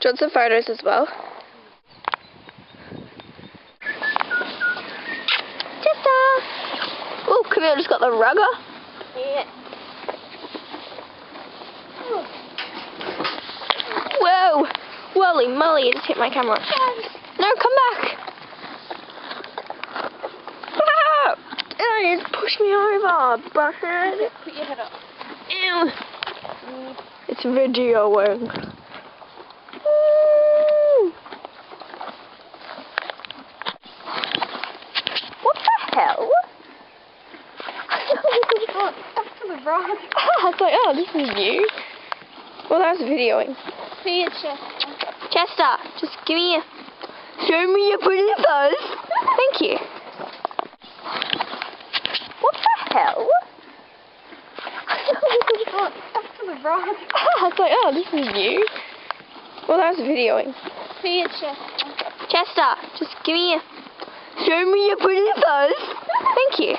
Do you want some photos as well? Chester! Oh, Camille just got the rugger. Yeah. Whoa! Holy moly, you just hit my camera. No, come back! Ah! Oh, you just pushed me over, butthead. Put your head up. Ew! It's videoing. What the hell? Up to the right. I was like, oh, this is new. Well, that was videoing. See your chest. Chester, just give me a... Show me your pretty face. Thank you. What the hell? Up to the right. I was like, oh, this is new. Well, that was videoing. See your chest. Chester, just give me a... Show me your pretty face. Thank you.